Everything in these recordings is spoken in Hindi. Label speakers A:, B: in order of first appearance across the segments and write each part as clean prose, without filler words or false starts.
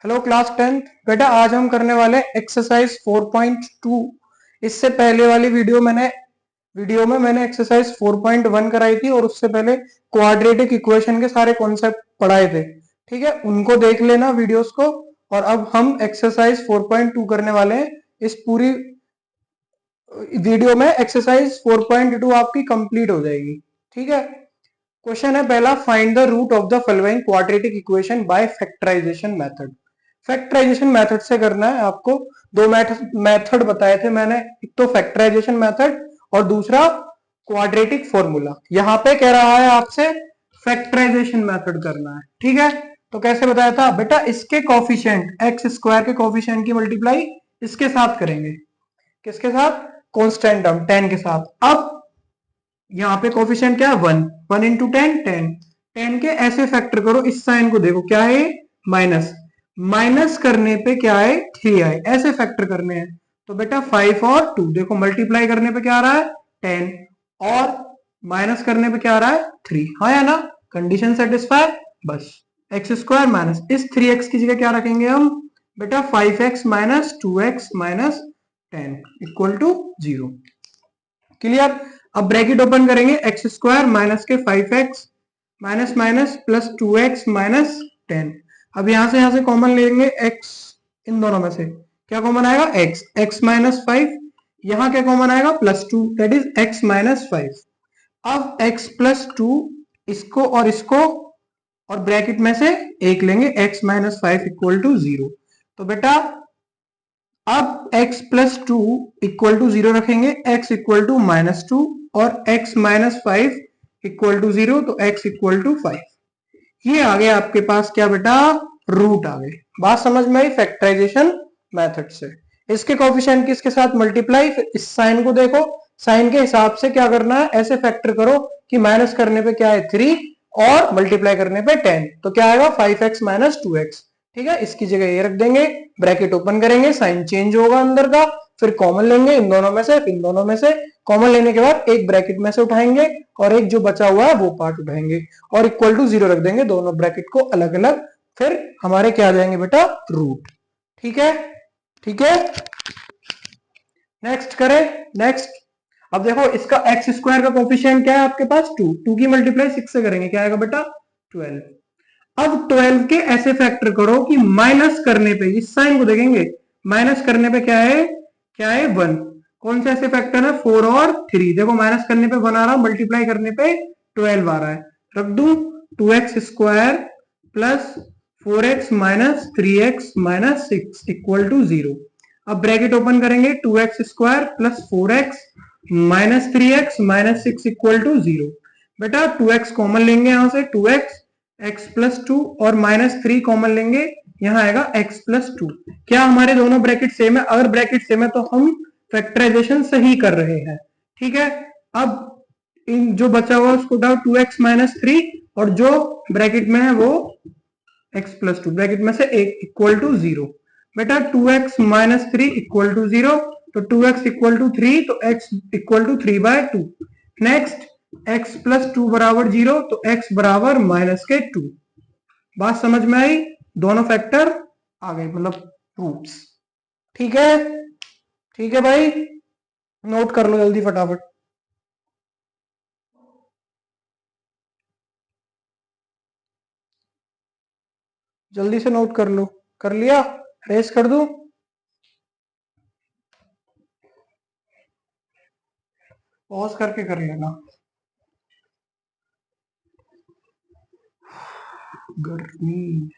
A: Hello class 10th। बेटा आज हम करने वाले एक्सरसाइज 4.2। इससे पहले वाली वीडियो में मैंने एक्सरसाइज 4.1 कराई थी और उससे पहले क्वाड्रेटिक इक्वेशन के सारे कॉन्सेप्ट पढ़ाए थे। ठीक है, उनको देख लेना वीडियोस को। और अब हम एक्सरसाइज 4.2 करने वाले हैं। इस पूरी वीडियो में एक्सरसाइज 4.2 आपकी कंप्लीट हो जाएगी। ठीक है, क्वेश्चन है पहला, find the root of the following quadratic equation by factorisation method. Factorisation method से करना है आपको। दो मेथड बताए थे मैंने, एक तो फैक्टराइजेशन मेथड और दूसरा क्वाड्रेटिक फॉर्मूला। यहां पे कह रहा है आपसे फैक्टराइजेशन मेथड करना है। ठीक है, तो कैसे बताया था बेटा, इसके कोफिशिएंट एक्स स्क्वायर के कोफिशिएंट की मल्टीप्लाई इसके साथ करेंगे। किसके साथ? कांस्टेंट टर्म 10 के साथ। अब यहाँ पे कोफिशिएंट क्या है? 1। 1 इंटू 10 10। 10 के ऐसे फैक्टर करो, इस साइन को देखो क्या है, माइनस। माइनस करने पे क्या है, 3 आए। ऐसे फैक्टर करने हैं तो बेटा 5 और 2 देखो, मल्टीप्लाई करने पे क्या आ रहा है 10 और माइनस करने पे क्या आ रहा है 3। हाँ या ना? Condition satisfy. बस एक्स स्क्वायर माइनस इस 3x की जगह क्या रखेंगे हम बेटा, 5x minus 2x minus 10 equal to 0। Clear? अब ब्रैकेट ओपन करेंगे, एक्स स्क्वायर माइनस के 5x minus minus plus 2x minus 10। अब यहां से कॉमन लेंगे x, इन दोनों में से क्या कॉमन आएगा, x। x माइनस 5, यहां क्या कॉमन आएगा, plus 2, that is x minus 5। अब x प्लस 2, इसको और ब्रैकेट में से एक लेंगे, x माइनस 5 इक्वल टू 0। तो बेटा अब x प्लस 2 इक्वल टू 0 रखेंगे, x इक्वल टू माइनस 2 और x माइनस 5 इक्वल टू 0, तो x इक्वल टू 5। ये आ गया आपके पास क्या बेटा, रूट आ गए। बात समझ में आई फैक्टराइजेशन मेथड से। इसके कोफिशिएंट किसके साथ मल्टीप्लाई, फिर इस साइन को देखो, साइन के हिसाब से क्या करना है, ऐसे फैक्टर करो कि माइनस करने पे क्या है 3 और मल्टीप्लाई करने पे 10, तो क्या आएगा 5x माइनस 2x। ठीक है, इसकी जगह ये रख देंगे, ब्रैकेट ओपन करेंगे, साइन चेंज होगा अंदर का, फिर कॉमन लेंगे इन दोनों में से, इन दोनों में से कॉमन लेने के बाद एक ब्रैकेट में से उठाएंगे और एक जो बचा हुआ है वो पार्ट उठाएंगे और इक्वल टू 0 रख देंगे, दोनों ब्रैकेट को अलग अलग। फिर हमारे क्या आ जाएंगे बेटा, रूट। ठीक है, ठीक है। नेक्स्ट करें, नेक्स्ट। अब देखो इसका एक्स स्क्वायर का कोफिशिएंट क्या है आपके पास, 2। 2 की मल्टीप्लाई 6 से करेंगे, क्या आएगा बेटा 12। अब 12 के ऐसे फैक्टर करो कि माइनस करने पे, इस साइन को देखेंगे, माइनस करने पे क्या है, क्या है 1। कौन से ऐसे फैक्टर है, 4 और 3। देखो माइनस करने पे 1 आ रहा, मल्टीप्लाई करने पे 12 आ रहा है। रख दू 2x square plus 4x minus 3x minus 6 equal to 0। अब ब्रैकेट ओपन करेंगे, 2x square plus 4x minus 3x minus 6 equal to 0। बेटा 2x कॉमन लेंगे यहां से, 2x x प्लस 2 और माइनस 3 कॉमन लेंगे, यहां आएगा x प्लस 2। क्या हमारे दोनों ब्रैकेट सेम है? अगर ब्रैकेट सेम है तो हम फैक्टराइजेशन सही कर रहे हैं। ठीक है, अब इन जो बचा हुआ उसको उठाओ, 2x माइनस 3 और जो ब्रैकेट में है वो x प्लस 2, ब्रैकेट में से एक इक्वल टू 0। बेटा 2x माइनस 3 इक्वल टू 0, तो 2x इक्वल टू 3, तो x equal to 3/2। Next x plus 2 बराबर 0, तो x बराबर माइनस के 2। बात समझ में आई? दोनों फैक्टर आ गए, मतलब रूट्स। ठीक है, ठीक है भाई, नोट कर लो जल्दी फटाफट। जल्दी से नोट कर लो। कर लिया? रेस कर दूं? पॉज करके कर लेना। गर्मी।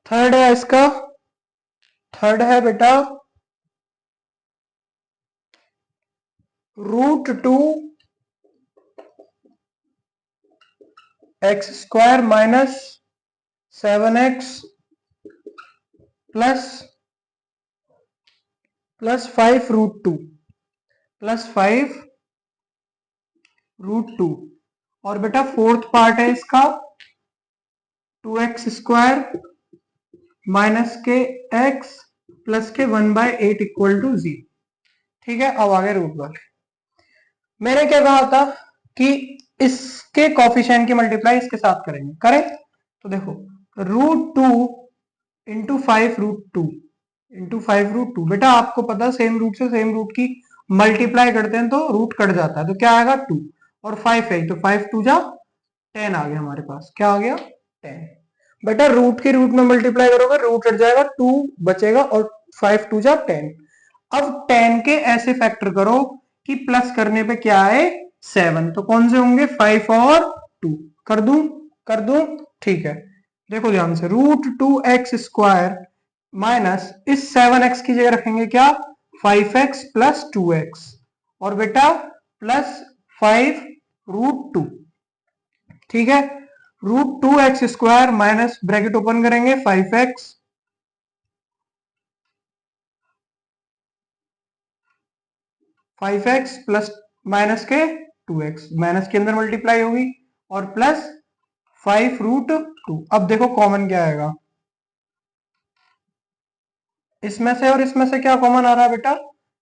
A: थर्ड है इसका, थर्ड है बेटा √2 x square minus 7x plus 5 √2 plus 5 √2। और बेटा फोर्थ पार्ट है इसका 2x स्क्वायर माइनस के x प्लस के 1/8 इक्वल टू 0। ठीक है, अब आगे रूट वाले। मैंने क्या कहा था कि इसके कॉफिशिएंट की मल्टीप्लाई इसके साथ करेंगे, करें तो देखो √2 इंटू 5 √2 इंटू 5 √2, बेटा आपको पता सेम रूट से सेम रूट की मल्टीप्लाई करते हैं तो रूट कट जाता है, तो क्या आएगा 2 और 5 है तो 5 2 जा 10 आ गया हमारे पास, क्या आ गया 10। बेटा रूट के रूट में मल्टीप्लाई करोगे रूट कट जाएगा, 2 बचेगा और 5 2 जा 10। अब 10 के ऐसे फैक्टर करो कि प्लस करने पे क्या आए 7, तो कौन से होंगे 5 और 2, कर दूं ठीक है। देखो ध्यान से √2x² माइनस इस 7x की जगह रखेंगे क्या 5x प्लस 2x और बेटा प्लस 5 √2, ठीक है। √2x² माइनस ब्रैकेट ओपन करेंगे 5x प्लस माइनस के 2x, माइनस के अंदर मल्टीप्लाई होगी और प्लस 5 √2। अब देखो कॉमन क्या आएगा, इसमें से और इसमें से क्या कॉमन आ रहा है बेटा,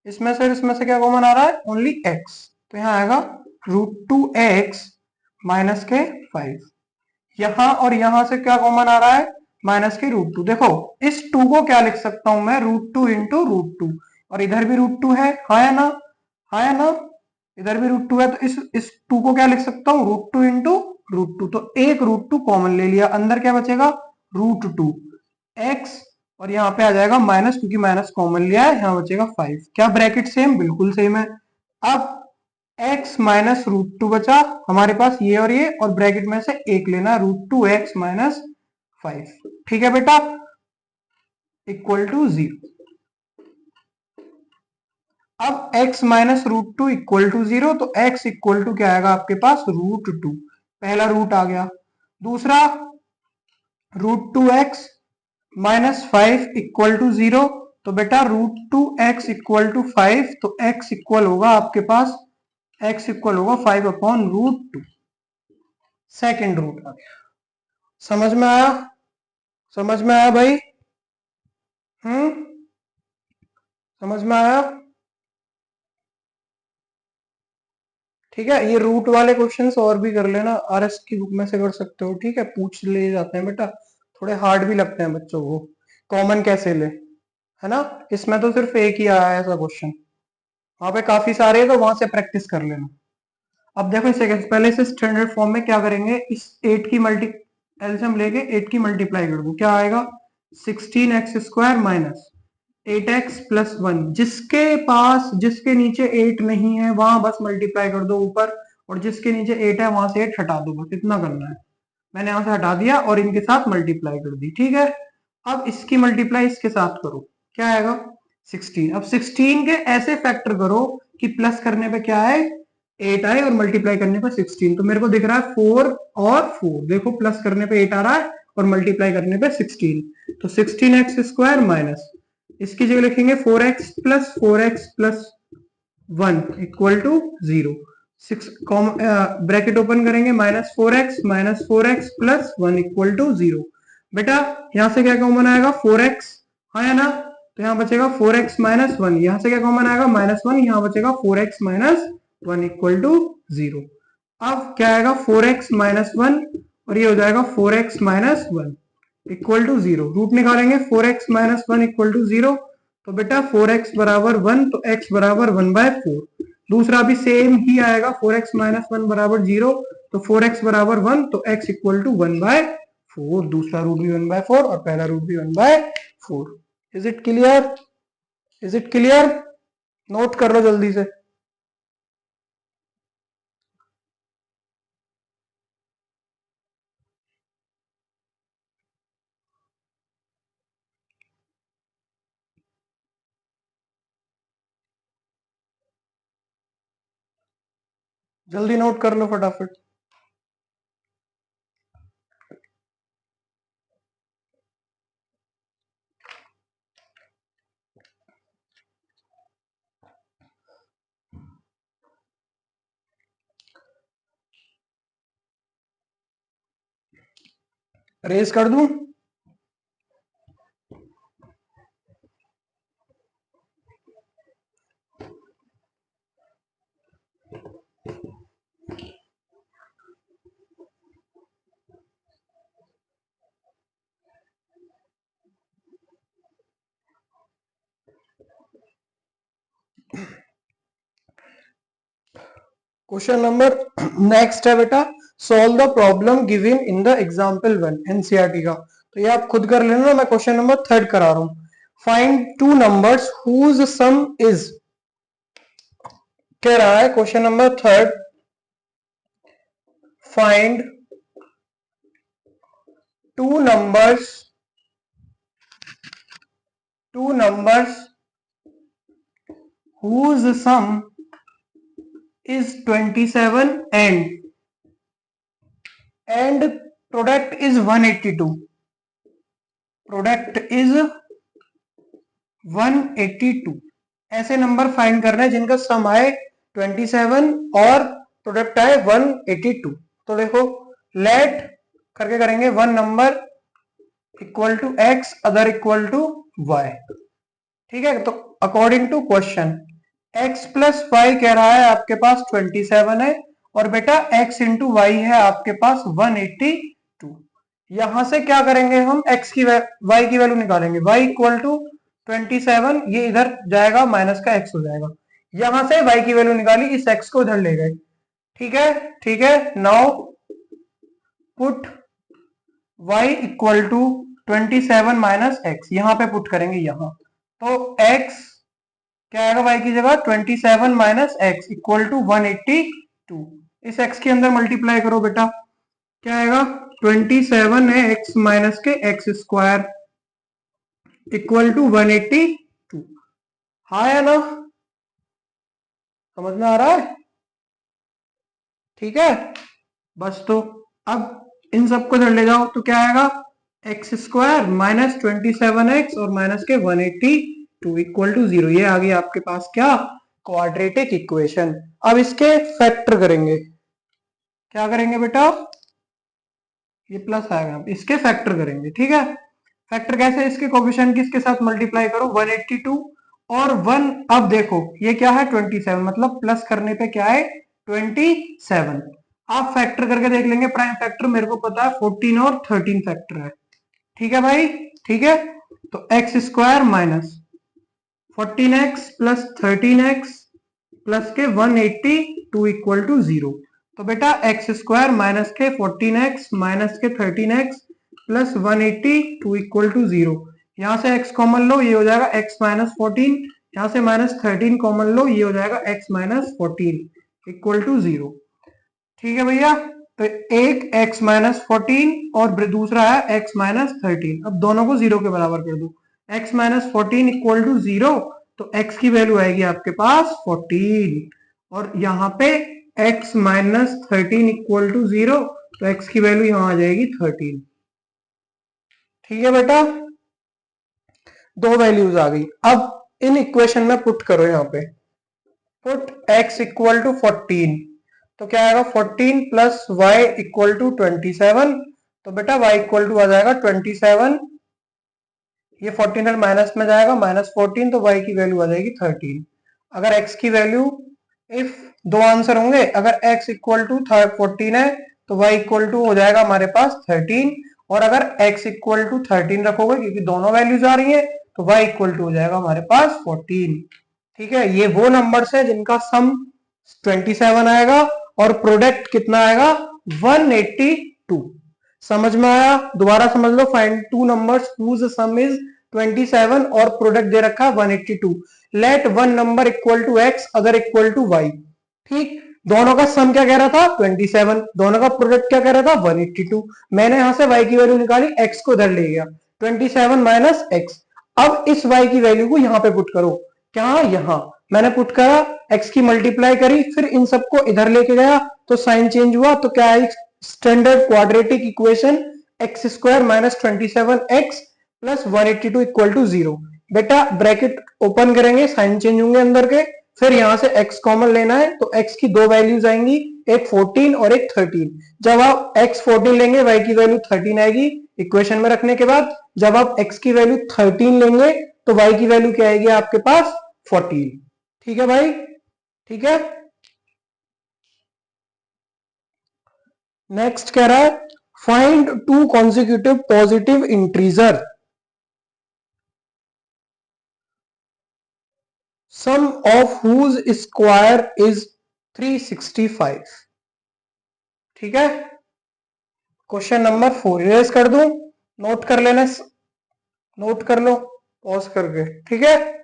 A: इसमें से और इसमें से क्या कॉमन आ रहा है ओनली x, तो यहां आएगा √2x माइनस के 5। यहां और यहां से क्या कॉमन आ रहा है माइनस के √2। देखो इस 2 को क्या लिख सकता हूं मैं √2 इंटू √2, और इधर भी √2 है, हाँ या ना, हाँ या ना, इधर भी √2 है, तो इस 2 को क्या लिख सकता हूं √2 इंटू √2, तो एक √2 कॉमन ले लिया, अंदर क्या बचेगा √2x और यहाँ पे आ जाएगा माइनस, क्योंकि माइनस कॉमन लिया है, यहाँ बचेगा 5। क्या ब्रैकेट सेम, बिल्कुल सेम है। अब x माइनस √2 बचा हमारे पास ये और ब्रैकेट में से एक लेना √2x माइनस 5, ठीक है बेटा, इक्वल टू 0। अब x माइनस √2 इक्वल टू 0, तो x इक्वल टू क्या आएगा आपके पास √2, पहला रूट आ गया। दूसरा √2x माइनस 5 इक्वल टू 0, तो बेटा √2x इक्वल टू 5, तो x इक्वल होगा आपके पास, x इक्वल होगा 5/√2, सेकेंड रूट आ गया। समझ में आया, समझ में आया भाई, समझ में आया, ठीक है। ये रूट वाले क्वेश्चंस और भी कर लेना, आरएस की बुक में से कर सकते हो, ठीक है, पूछ ले जाते हैं बेटा, थोड़े हार्ड भी लगते हैं बच्चों को, कॉमन कैसे ले, है ना। इसमें तो सिर्फ एक ही आया है ऐसा क्वेश्चन, वहां पे काफी सारे हैं तो वहां से प्रैक्टिस कर लेना। अब देखो इसे पहले से स्टैंडर्ड फॉर्म में क्या करेंगे, इस 8 की एलसीएम लेके 8 की मल्टीप्लाई कर दो, क्या आएगा 16x² माइनस 8x प्लस 1, जिसके पास जिसके नीचे 8 नहीं है वहां बस मल्टीप्लाई कर दो ऊपर, और जिसके नीचे 8 है वहां से 8 हटा दो, बस इतना करना है। मैंने यहां से हटा दिया और इनके साथ मल्टीप्लाई कर दी, ठीक है। अब इसकी मल्टीप्लाई इसके साथ करो, क्या आएगा 16। अब 16 के ऐसे फैक्टर करो कि प्लस करने पे क्या है 8 आए और मल्टीप्लाई करने पे 16, तो मेरे को दिख रहा है 4 और 4, देखो प्लस करने पे 8 आ रहा है और मल्टीप्लाई करने पे 16, तो 16x² माइनस इसकी जगह लिखेंगे 4x plus 1 equal to 0। Bracket open करेंगे -4x minus 4x plus 1 equal to 0। बेटा यहां से क्या कॉमन आएगा 4x, हाँ या ना, तो यहाँ बचेगा 4x माइनस 1, यहां से क्या कॉमन आएगा -1, यहाँ बचेगा 4x माइनस 1 इक्वल टू 0। अब क्या आएगा 4x माइनस 1 और ये हो जाएगा 4x minus 1 equal to 0। Root निकालेंगे 4x माइनस 1 इक्वल टू 0, तो बेटा 4x बराबर 1, तो x बराबर 1/4। दूसरा भी सेम ही आएगा 4x माइनस 1 बराबर 0, तो 4x बराबर 1, तो x इक्वल टू 1/4। दूसरा रूट भी 1/4 और पहला रूट भी 1/4। Is it clear, is it clear, note कर लो जल्दी से। जल्दी नोट कर लो फटाफट। रेस कर दूं, क्वेश्चन नंबर नेक्स्ट है बेटा, solve the problem given in the example 1 NCERT का। तो ये आप खुद कर लेना, मैं क्वेश्चन नंबर 3 करा रहा हूं। Find two numbers whose sum is, कह रहा है question number 3, find two numbers whose sum is 27 and product is 182, product is 182। ऐसे नंबर फाइंड करना है जिनका सम आए 27 और प्रोडक्ट आए 182। तो देखो, लेट करके करेंगे, one number equal to x, other equal to Y. ठीक है, तो according to question x plus y कह रहा है आपके पास 27 है, और बेटा x इंटू वाई है आपके पास 182। यहां से क्या करेंगे हम, x की y की वैल्यू निकालेंगे, y इक्वल टू 27, ये इधर जाएगा माइनस का x हो जाएगा। यहां से y की वैल्यू निकाली, इस x को इधर ले गए। ठीक है, ठीक है। Now put y equal to 27 minus x, यहां पे पुट करेंगे यहां, तो x क्या आएगा y की जगह 27 माइनस एक्स इक्वल टू 182। इस x के अंदर मल्टीप्लाई करो बेटा, क्या आएगा 27 है x माइनस के एक्स स्क्वायर इक्वल टू 182। हाँ या ना, समझ में आ रहा है? ठीक है, बस तो अब इन सबको इधर ले जाओ, तो क्या आएगा एक्स स्क्वायर माइनस 27x और माइनस के 182 इक्वल टू 0। ये आ गई आपके पास क्या, क्वाड्रेटिक इक्वेशन। अब इसके फैक्टर करेंगे, क्या करेंगे बेटा, ये प्लस आएगा, इसके फैक्टर करेंगे। ठीक है, फैक्टर कैसे, इसके कोफिशिएंट किसके साथ मल्टीप्लाई करो 182 और 1। अब देखो ये क्या है 27, मतलब प्लस करने पे क्या है 27। आप फैक्टर करके देख लेंगे, प्राइम फैक्टर मेरे को पता है 14 और 13 फैक्टर है। ठीक है भाई, ठीक है। तो x square minus 14x plus 13x plus के 182 इक्वल टू 0। तो बेटा एक्स स्क्वायर माइनस के 14x माइनस के 13x प्लस 182 इक्वल टू 0। यहां से x कॉमन लो, ये हो जाएगा x माइनस 14, यहां से माइनस 13 कॉमन लो, ये हो जाएगा x माइनस 14 इक्वल टू 0। ठीक है भैया, तो एक x माइनस 14 और दूसरा है x माइनस 13। अब दोनों को 0 के बराबर कर दो, x माइनस 14 इक्वल टू 0, तो x की वैल्यू आएगी आपके पास 14, और यहाँ पे x माइनस 13 इक्वल टू 0, तो x की वैल्यू यहां आ जाएगी 13। ठीक है बेटा, दो वैल्यूज आ गई। अब इन इक्वेशन में पुट करो, यहाँ पे पुट x इक्वल टू 14, तो क्या आएगा 14 प्लस वाई इक्वल टू 27। तो बेटा y इक्वल टू आ जाएगा 27, ये 14 माइनस में जाएगा माइनस 14, तो y की वैल्यू आ जाएगी 13। अगर x की वैल्यू, इफ दो आंसर होंगे, अगर x इक्वल टू 14 है तो y इक्वल टू हो जाएगा हमारे पास 13, और अगर x इक्वल टू 13 रखोगे क्योंकि दोनों वैल्यूज आ रही है, तो y इक्वल टू हो जाएगा हमारे पास 14। ठीक है, ये वो नंबर्स है जिनका सम 27 आएगा और प्रोडक्ट कितना आएगा 182। समझ में आया? दोबारा समझ लो, find two numbers whose sum is 27 और प्रोडक्ट दे रखा है 182। Let one number equal to x, other equal to Y. ठीक, दोनों का सम क्या कह रहा था 27, दोनों का प्रोडक्ट क्या कह रहा था 182। मैंने यहां से y की वैल्यू निकाली, x को इधर ले गया, 27 माइनस एक्स। अब इस y की वैल्यू को यहां पे पुट करो, क्या यहां मैंने पुट करा, x की मल्टीप्लाई करी, फिर इन सबको इधर लेके गया तो साइन चेंज हुआ, तो क्या है standard quadratic equation x square minus 27x plus 182 equal to 0। बेटा ब्रैकेट ओपन करेंगे, साइन चेंज होंगे अंदर के, फिर यहां से x कॉमन लेना है, तो x की दो वैल्यूज आएंगी, एक 14 और एक 13। जब आप x 14 लेंगे y की वैल्यू 13 आएगी इक्वेशन में रखने के बाद, जब आप x की वैल्यू 13 लेंगे तो y की वैल्यू क्या आएगी आपके पास 14। ठीक है भाई, ठीक है। नेक्स्ट कह रहा है find two consecutive positive integer sum of whose square is 365। ठीक है, क्वेश्चन नंबर 4 इरेज कर दूं, नोट कर लेना, नोट कर लो पॉज करके। ठीक है,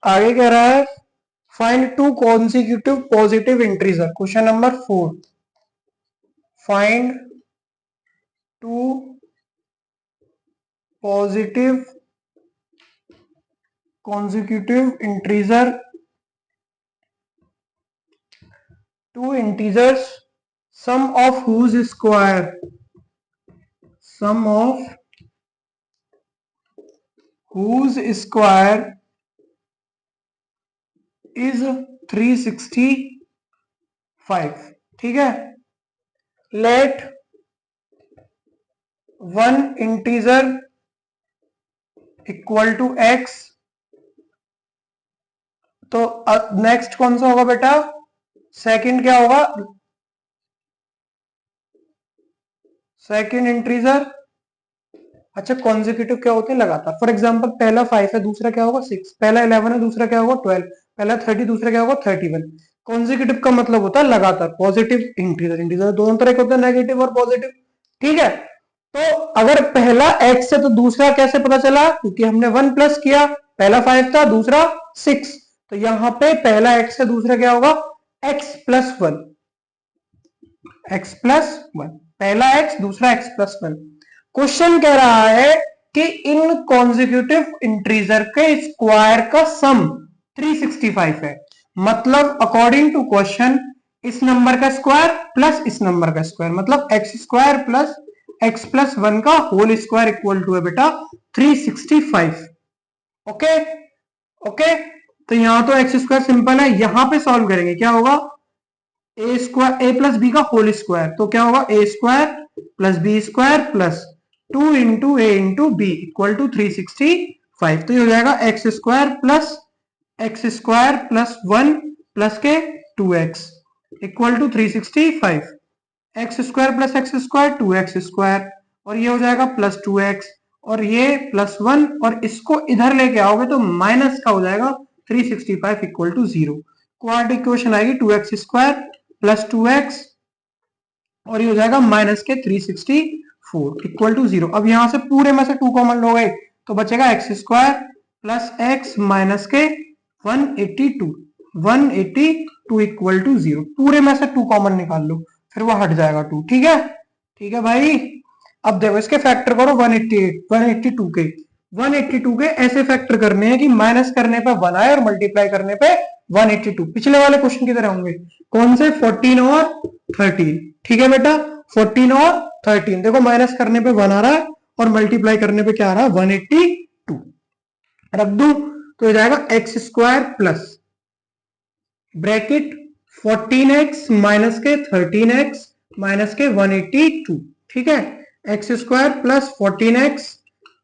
A: आगे कह रहा है find two consecutive positive integer. Question number 4, find two positive consecutive integer, two integers sum of whose square is 365। ठीक है, let one integer equal to x। तो नेक्स्ट कौन सा होगा बेटा, सेकंड क्या होगा, सेकंड इंटीजर। अच्छा, कॉन्जिक्यूटिव क्या होते हैं, लगातार। फॉर एग्जांपल पहला 5 है, दूसरा क्या होगा 6, पहला 11 है, दूसरा क्या होगा 12, पहला 30, दूसरा क्या होगा 31। कॉन्जिक्यूटिव का मतलब होता है लगातार, पॉजिटिव इंटीजर। इंटीजर दोनों तरह के होते हैं, नेगेटिव और पॉजिटिव। ठीक है, तो अगर पहला x है तो दूसरा कैसे पता चला, क्योंकि हमने 1 प्लस किया, पहला 5 था, दूसरा 6, तो यहां पे पहला x है, दूसरा क्या होगा x प्लस 1, x प्लस 1, पहला x दूसरा x प्लस 1। क्वेश्चन कह रहा है कि इन कॉन्जिक्यूटिव इंटीजर के स्क्वायर का सम 365 है। मतलब अकॉर्डिंग टू क्वेश्चन इस नंबर का स्क्वायर प्लस इस नंबर का स्क्वायर, मतलब x square plus x plus 1 का होल स्क्वायर इक्वल टू है बेटा 365। ओके, ओके, तो यहां तो एक्स स्क्वायर सिंपल है, यहां पे सॉल्व करेंगे क्या होगा, A square A plus B का होल स्क्वायर, तो क्या होगा A square plus B square plus 2 into A into B equal to 365। तो ये हो जाएगा एक्स स्क्वायर प्लस 1 प्लस के 2x equal to 365। X square plus x square 2x square, और ये हो जाएगा प्लस 2x, और ये प्लस 1, और इसको इधर लेके आओगे तो माइनस का हो जाएगा 365 इक्वल टू 0। क्वाड्रेटिक इक्वेशन आएगी 2x स्क्वायर प्लस 2x, और ये हो जाएगा माइनस के 364 इक्वल टू 0। अब यहां से पूरे में से 2 कॉमन लो गए तो बचेगा x square plus x minus के 182, 182 इक्वल टू 0। पूरे में से 2 कॉमन निकाल लो, फिर वो हट जाएगा 2। ठीक है, ठीक है भाई। अब देखो इसके फैक्टर करो 188, 182 के, 182 के ऐसे फैक्टर करने हैं कि माइनस करने पे 1 आए और मल्टीप्लाई करने पे 182। पिछले वाले क्वेश्चन की तरह होंगे, कौन से 14 और 13। ठीक है बेटा, 14 और 13, देखो माइनस करने पे 1 आ रहा है और मल्टीप्लाई करने पे क्या आ रहा है 182। रख दू तो हो जाएगा x square plus bracket 14x minus के 13x माइनस के 182। ठीक है, x square plus 14x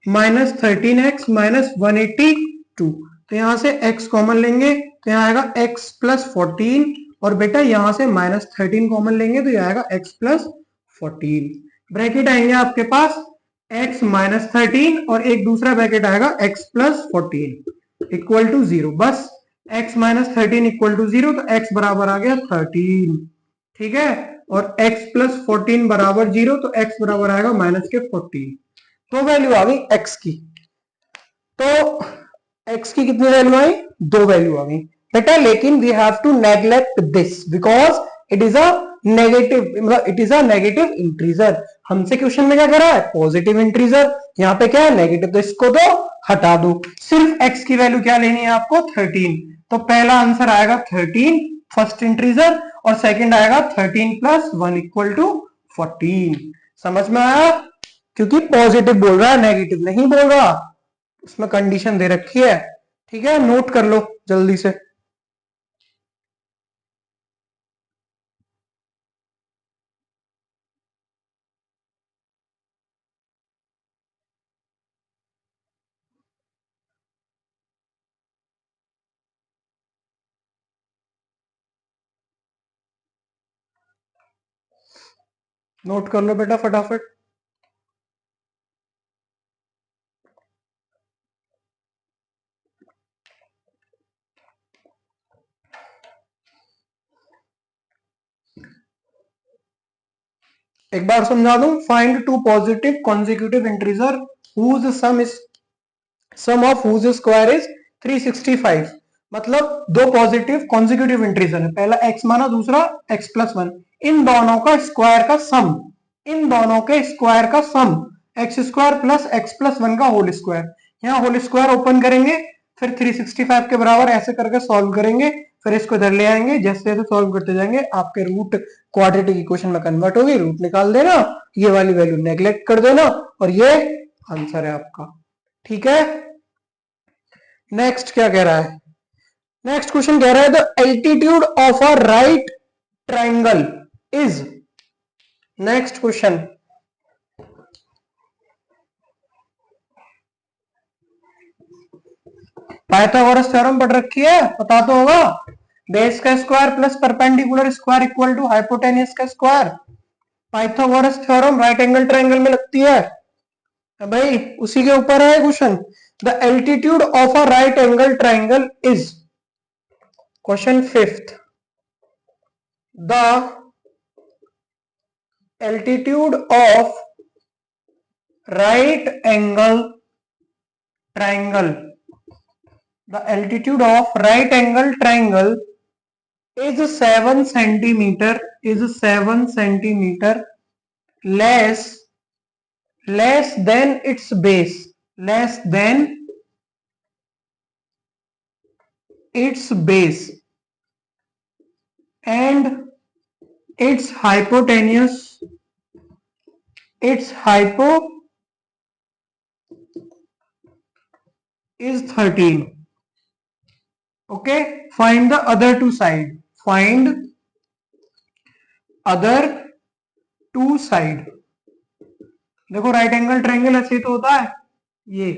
A: minus 13x minus 182। तो यहां से x कॉमन लेंगे तो यहां आएगा x प्लस 14, और बेटा यहां से माइनस 13 कॉमन लेंगे तो यह आएगा x प्लस 14। ब्रैकेट आएंगे आपके पास x माइनस 13 और एक दूसरा ब्रैकेट आएगा x प्लस 14 इक्वल टू 0। बस x माइनस 13 इक्वल टू 0, तो x बराबर आ गया 13। ठीक है, और x प्लस 14 बराबर 0, तो x बराबर आएगा माइनस के 14। तो वैल्यू आ गई x की। तो x की कितनी वैल्यू आई, 2 वैल्यू आ गई बेटा। लेकिन we have to neglect this because it is a negative, मतलब it is a negative integer. हमसे क्वेश्चन में क्या करा है, पॉजिटिव इंटीजर, यहाँ पे क्या है नेगेटिव, तो इसको तो हटा दो। सिर्फ x की वैल्यू क्या लेनी है आपको 13। तो पहला आंसर आएगा 13 फर्स्ट इंटीजर, और सेकंड आएगा 13 प्लस 1 इक्वल टू 14। समझ में आया, क्योंकि पॉजिटिव बोल रहा है नेगेटिव नहीं बोल रहा, उसमें कंडीशन दे रखी है। ठीक है, नोट कर लो जल्दी से। नोट कर लो बेटा फटाफट। एक बार समझा दूं, find two positive consecutive integer whose sum of whose square is 365। मतलब दो पॉजिटिव कॉन्जिक्यूटिव इंटीजर है, पहला x माना, दूसरा x+1, इन दोनों का स्क्वायर का सम, इन दोनों के स्क्वायर का सम एक्स स्क्वायर प्लस x+1 का होल स्क्वायर। यहाँ होल स्क्वायर ओपन करेंगे, फिर 365 के बराबर ऐसे करके सॉल्व करेंगे, फिर इसको इधर ले आएंगे, जैसे जैसे सॉल्व करते जाएंगे आपके रूट क्वाड्रेटिक इक्वेशन में कन्वर्ट होगी, रूट निकाल देना, ये वाली वैल्यू नेग्लेक्ट कर देना और ये आंसर है आपका। ठीक है, नेक्स्ट क्या कह रहा है, नेक्स्ट क्वेश्चन कह रहा है the altitude of a right triangle is, next question, Pythagoras theorem पढ़ रखी है, पता तो होगा, बेस का square plus perpendicular square equal to hypotenuse का square. Pythagoras theorem right angle triangle में लगती है भाई, उसी के ऊपर है question. The altitude of a right angle triangle is, question fifth, the altitude of right angle triangle, the altitude of right angle triangle is 7 centimeter, is 7 centimeter less than its base, less than its base, and its hypotenuse, its hypo is 13. Okay, find the other two side, find other two side। देखो राइट एंगल ट्रायंगल ऐसे तो होता है, ये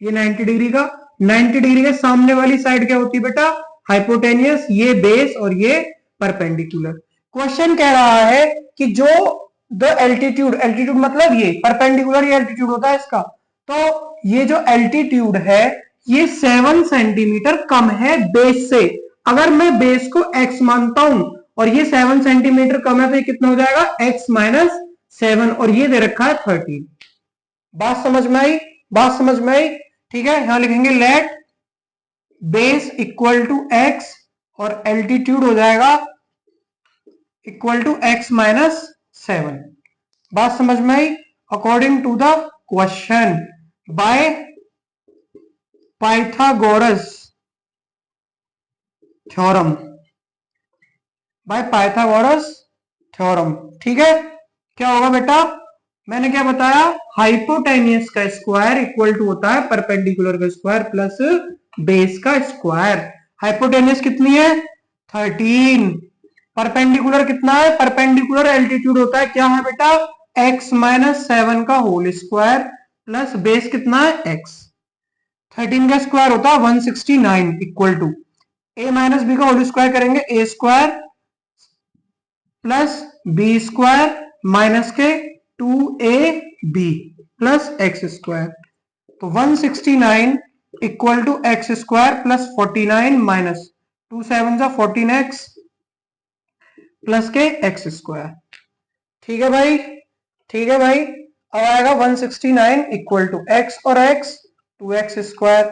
A: 90 डिग्री का, 90 डिग्री के सामने वाली साइड क्या होती है बेटा, हाइपोटेनियस, ये बेस और ये परपेंडिकुलर। क्वेश्चन कह रहा है कि जो द एल्टीट्यूड, एल्टीट्यूड मतलब ये परपेंडिकुलर, ये एल्टीट्यूड होता है इसका, तो ये जो एल्टीट्यूड है ये 7 सेंटीमीटर कम है बेस से। अगर मैं बेस को x मानता हूं और ये 7 सेंटीमीटर कम है तो ये कितना हो जाएगा, x-7, और ये दे रखा है 13। बात समझ में आई, बात समझ में आई। ठीक है, यहां लिखेंगे let base equal to x और एल्टीट्यूड हो जाएगा इक्वल टू x-7। बात समझ में आई। According to the question by Pythagoras theorem, by Pythagoras theorem. ठीक है, क्या होगा बेटा, मैंने क्या बताया, हाइपोटेनियस का स्क्वायर इक्वल टू होता है परपेंडिकुलर का स्क्वायर प्लस बेस का स्क्वायर। हाइपोटेनियस कितनी है, 13। परपेंडिकुलर कितना है, परपेंडिकुलर एल्टीट्यूड होता है क्या है बेटा, x-7 का होल स्क्वायर प्लस बेस कितना है x। 13 का स्क्वायर होता है 169 equal to a minus b का होल स्क्वायर करेंगे, a square plus B square minus के 2ab प्लस एक्स स्क्वायर। तो 169 equal to x square plus 49 minus 2 7 जा 14x प्लस के एक्स स्क्वायर। ठीक है भाई, ठीक है भाई। अब आएगा 169 इक्वल टू एक्स और एक्स, 2x स्क्वायर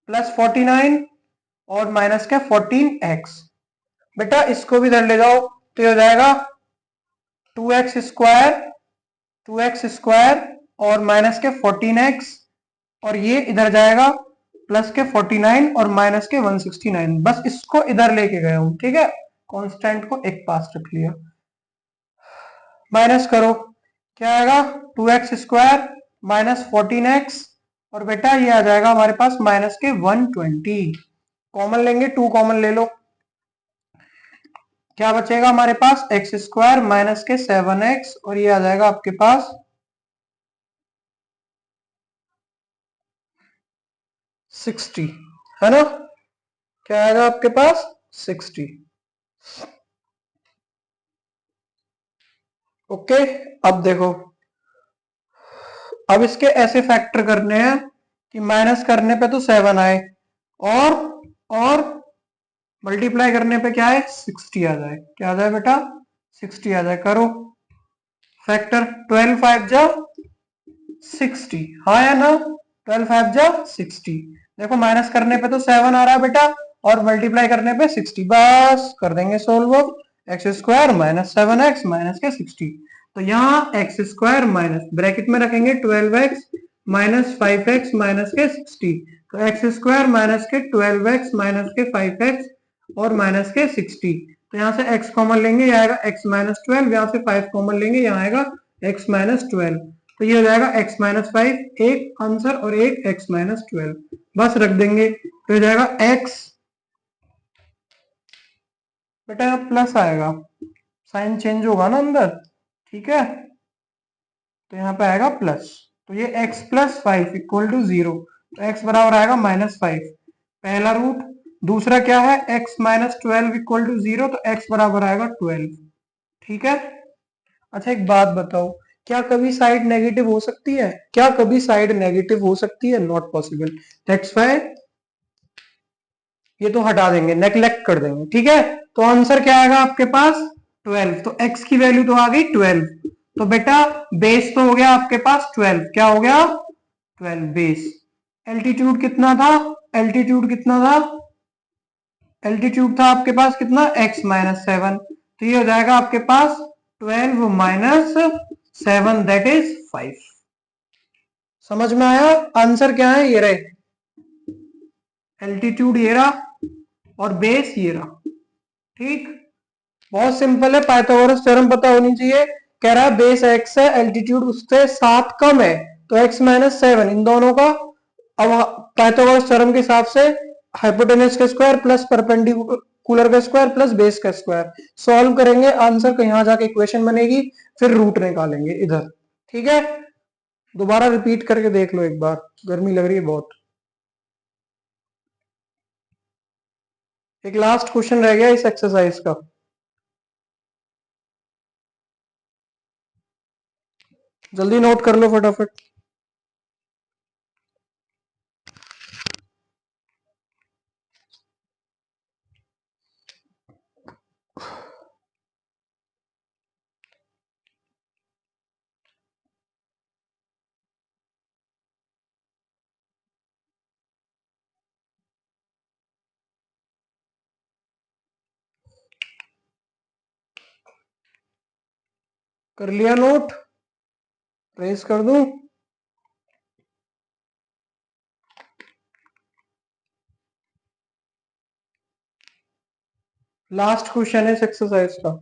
A: प्लस 49 और माइनस के 14x। बेटा इसको भी इधर ले जाओ तो हो जाएगा 2x स्क्वायर, 2x स्क्वायर और माइनस के 14x, और ये इधर जाएगा प्लस के 49 और माइनस के 169। बस इसको इधर लेके गया हूं, ठीक है, कांस्टेंट को एक पास रख लिया। माइनस करो, क्या आएगा, 2x स्क्वायर माइनस 14x, और बेटा ये आ जाएगा हमारे पास माइनस के 120। कॉमन लेंगे, 2 कॉमन ले लो, क्या बचेगा हमारे पास, एक्स स्क्वायर माइनस के 7x, और ये आ जाएगा आपके पास 60, है ना, क्या आएगा आपके पास 60। ओके, अब देखो, अब इसके ऐसे फैक्टर करने हैं कि माइनस करने पे तो 7 आए और और मल्टीप्लाई करने पे क्या है 60 आ जाए। क्या आ जाए बेटा 60 आ जाए। करो फैक्टर, 12 5 जा 60, हाँ या ना, 12 5 जा 60। देखो माइनस करने पे तो 7 आ रहा है बेटा और मल्टीप्लाई करने पे 60, बस कर देंगे solve. X square minus 7x minus के 60, तो यहाँ एक्स स्क्वायर माइनस ब्रैकेट में रखेंगे 12x माइनस 5x माइनस के 60, तो एक्स स्क्वायर माइनस के 12x माइनस के 5x और माइनस के 60, तो यहाँ से x कॉमन लेंगे, यहाँ आएगा x माइनस 12, यहाँ से 5 कॉमन लेंगे, यहाँ आएगा x माइनस 12, तो ये हो जाएगा x माइनस 5 एक आंसर और एक x माइनस 12, बस रख देंगे तो हो जाएगा x, बेटा यहाँ प्लस आएगा, साइन चेंज होगा ना अंदर, ठीक है, तो यहाँ पे आएगा प्लस, तो ये x प्लस 5 इक्वल टू 0, तो x बराबर आएगा माइनस 5, पहला रूट। दूसरा क्या है x माइनस 12 इक्वल टू 0, तो x बराबर आएगा 12, ठीक है। अच्छा एक बात बताओ, क्या कभी साइड नेगेटिव हो सकती है? क्या कभी साइड नेगेटिव हो सकती है? नॉट पॉसिबल, दैट्स व्हाई ये तो हटा देंगे, नेग्लेक्ट कर देंगे, ठीक है। तो आंसर क्या आएगा आपके पास 12, तो x की वैल्यू तो आ गई 12, तो बेटा बेस तो हो गया आपके पास 12, क्या हो गया 12 बेस। एल्टीट्यूड कितना था? एल्टीट्यूड कितना था? एल्टीट्यूड था आपके पास कितना x माइनस 7, तो ये हो जाएगा आपके पास 12 माइनस 7 दैट इज 5। समझ में आया? आंसर क्या है? ये रहे, एल्टीट्यूड ये रहा और बेस ये रहा, ठीक, बहुत सिंपल है, पाइथागोरस थ्योरम पता होनी चाहिए। कह रहा है बेस x है, एल्टीट्यूड उससे 7 कम है, तो x माइनस 7 इन दोनों का, अब पाइथागोरस थ्योरम के हिसाब से हाइपोटेनस का स्क्वायर प्लस परपेंडिकुलर का स्क्वायर प्लस बेस का स्क्वायर सॉल्व करेंगे, आंसर को यहां जाके इक्वेशन बनेगी, फिर रूट निकालेंगे इधर, ठीक है। दोबारा रिपीट करके देख लो एक बार, गर्मी लग रही है बहुत। एक लास्ट क्वेश्चन रह गया इस एक्सरसाइज का, जल्दी नोट कर लो फटाफट। कर लिया नोट? रेस कर दूं? लास्ट क्वेश्चन है इस एक्सरसाइज का।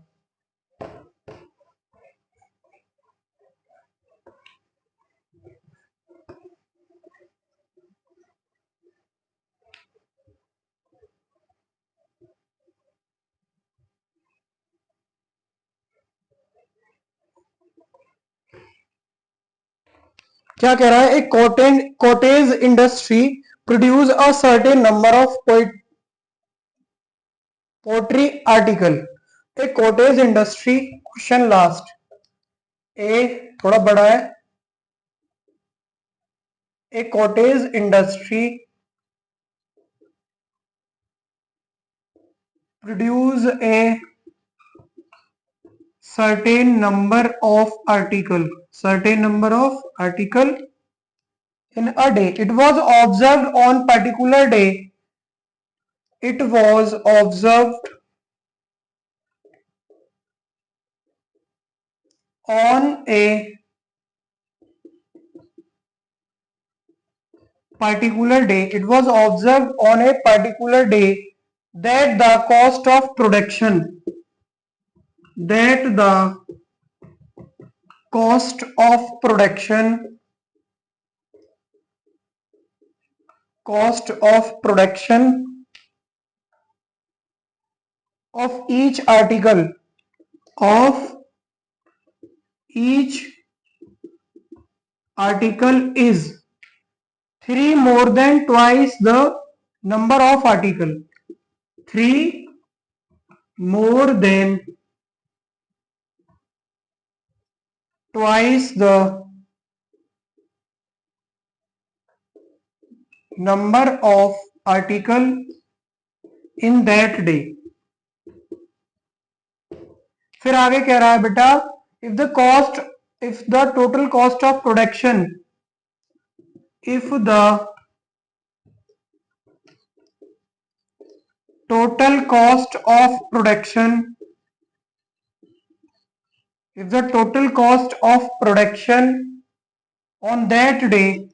A: क्या कह रहा है? एक cottage industry produce a certain number of pottery article. एक कॉटेज इंडस्ट्री, क्वेश्चन लास्ट, ए थोड़ा बड़ा है, एक cottage industry produce a certain number of article in a day. It was observed on particular day, it was observed on a particular day, it was observed on a particular day that the cost of production, that the cost of production, cost of production of each article, of each article is 3 more than twice the number of article, 3 more than twice the number of article in that day। फिर आगे कह रहा है बेटा if the total cost of production if the total cost of production on that day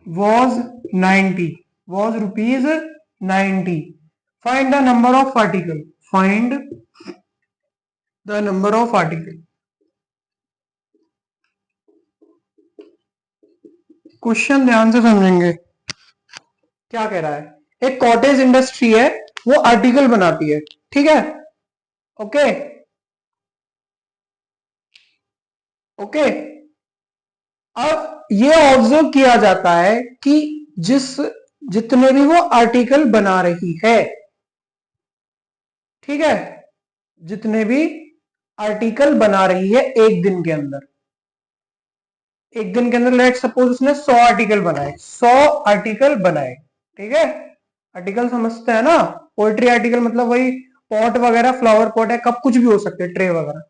A: was rupees 90, find the number of article। Question ध्यान से समझेंगे। क्या कह रहा है, एक कॉटेज इंडस्ट्री है, वो आर्टिकल बनाती है, ठीक है, ओके ओके। अब ये ऑब्जर्व किया जाता है कि जितने भी वो आर्टिकल बना रही है, ठीक है, जितने भी आर्टिकल बना रही है एक दिन के अंदर लेट सपोज उसने 100 आर्टिकल बनाए, ठीक है। आर्टिकल समझते हैं ना, पोएट्री आर्टिकल मतलब वही पॉट वगैरह, फ्लावर पॉट है, कप कुछ भी हो सकते हैं, ट्रे वगैरह।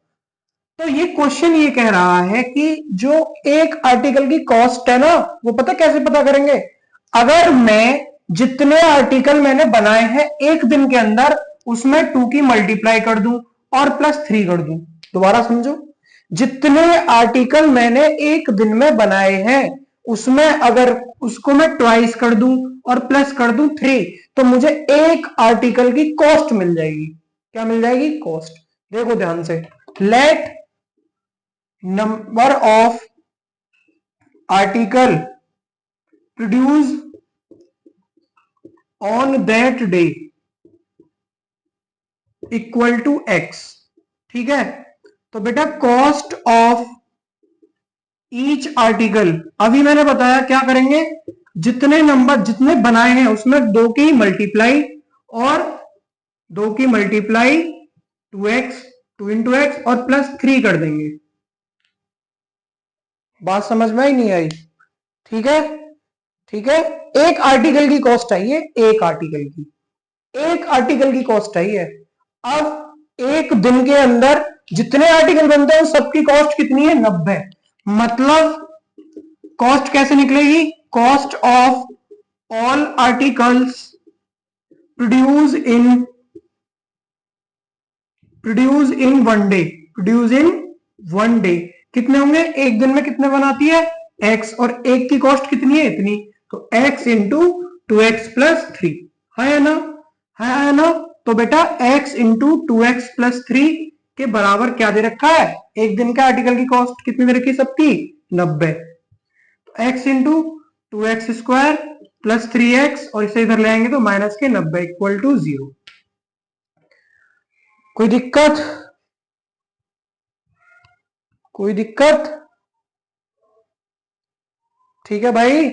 A: तो ये क्वेश्चन ये कह रहा है कि जो एक आर्टिकल की कॉस्ट है ना, वो कैसे पता करेंगे? अगर मैं जितने आर्टिकल मैंने बनाए हैं एक दिन के अंदर, उसमें 2 की मल्टीप्लाई कर दूं और +3 कर दूं। दोबारा समझो, जितने आर्टिकल मैंने एक दिन में बनाए हैं उसमें अगर उसको मैं ट्वाइस कर दूं और प्लस कर दूं 3, तो मुझे एक आर्टिकल की कॉस्ट मिल जाएगी। क्या मिल जाएगी? कॉस्ट। देखो ध्यान से, let number of article produce on that day equal to x, ठीक है। तो बेटा कॉस्ट ऑफ ईच आर्टिकल, अभी मैंने बताया क्या करेंगे, जितने बनाए हैं उसमें 2 की मल्टीप्लाई और 2 की मल्टीप्लाई 2x, 2 इंटू एक्स और +3 कर देंगे। बात समझ में आई नहीं आई? ठीक है, ठीक है। एक आर्टिकल की कॉस्ट आई है, एक आर्टिकल की कॉस्ट आई है। अब एक दिन के अंदर जितने आर्टिकल बनते हैं सबकी कॉस्ट कितनी है? 90। मतलब कॉस्ट कैसे निकलेगी? Cost of all articles produce in one day कितने होंगे? एक दिन में कितने बनाती है? x, और एक की कॉस्ट कितनी है? इतनी। तो x इंटू 2x प्लस 3 है ना, है ना। तो बेटा x इंटू 2x प्लस 3 के बराबर क्या दे रखा है? एक दिन का आर्टिकल की कॉस्ट कितनी दे रखी? सबकी 90। तो x into 2x square plus 3x, और इसे इधर ले आएंगे तो माइनस के 90 इक्वल टू 0। कोई दिक्कत? ठीक है भाई।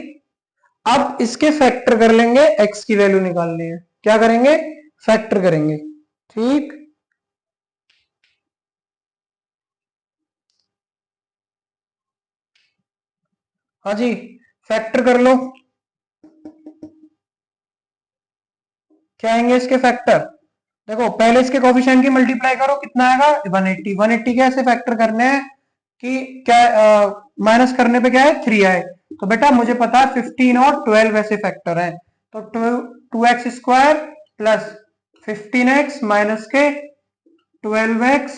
A: अब इसके फैक्टर कर लेंगे, x की वैल्यू निकालनी है। क्या करेंगे? फैक्टर करेंगे, ठीक। हाँ जी, फैक्टर कर लो। क्या आएंगे इसके फैक्टर? देखो पहले इसके कोफिशिएंट की मल्टीप्लाई करो, कितना आएगा? 180। 180 कैसे फैक्टर करने हैं कि क्या माइनस करने पे क्या है? 3 आए। तो बेटा मुझे पता है 15 और 12 ऐसे फैक्टर है। तो 2x square plus 15x minus के 12x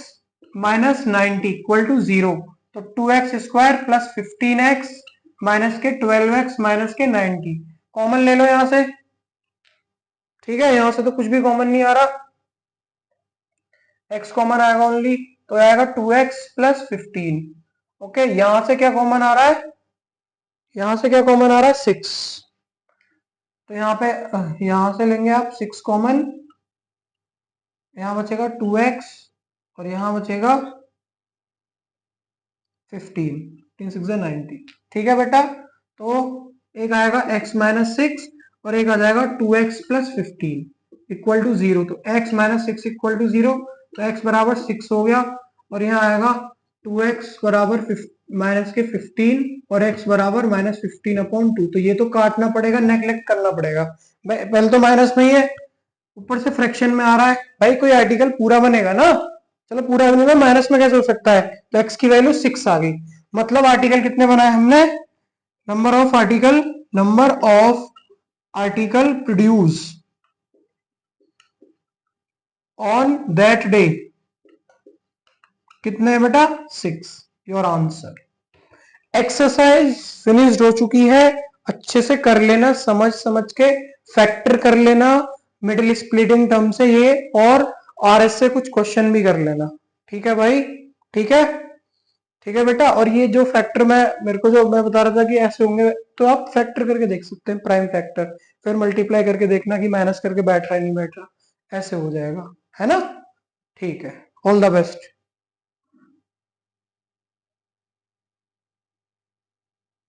A: माइनस 90 इक्वल टू 0। तो 2x square plus 15x minus के 12x माइनस के 90 कॉमन ले लो यहां से, ठीक है। यहां से तो कुछ भी कॉमन नहीं आ रहा, x कॉमन आएगा ओनली, तो आएगा 2x प्लस 15। ओके, यहां से क्या कॉमन आ रहा है? यहां से क्या कॉमन आ रहा है? 6। तो यहां से लेंगे आप 6 कॉमन, यहां बचेगा 2x और यहां बचेगा 15। 15 6 90, ठीक है बेटा। तो एक आएगा x माइनस 6 और एक आ जाएगा 2x प्लस 15 इक्वल टू 0। तो x माइनस 6 इक्वल टू 0, तो x बराबर 6 हो गया। और यहाँ आएगा 2x बराबर माइनस के 15 और x बराबर माइनस 15/2। तो ये तो काटना पड़ेगा, नेग्लेक्ट करना पड़ेगा। पहले तो माइनस में ही है, ऊपर से फ्रैक्शन में आ रहा है। भाई कोई आर्टिकल पूरा बनेगा ना, चलो पूरा बनेगा, माइनस में कैसे हो सकता है? तो x की वैल्यू 6 आ गई। मतलब आर्टिकल कितने बनाए हमने? Number of article produce on that day कितने है बेटा? 6। Your answer. एक्सरसाइज फिनिश्ड हो चुकी है, अच्छे से कर लेना, समझ समझ के फैक्टर कर लेना मिडिल स्प्लिटिंग टर्म से ये, और आरएस से कुछ क्वेश्चन भी कर लेना। ठीक है भाई? ठीक है, ठीक है बेटा। और ये जो फैक्टर मेरे को जो मैं बता रहा था कि ऐसे होंगे, तो आप फैक्टर करके देख सकते हैं, प्राइम फैक्टर, फिर मल्टीप्लाई करके देखना कि माइनस करके बैठ रहा है नहीं बैठ रहा, ऐसे हो जाएगा, है ना? ठीक है, ऑल द बेस्ट।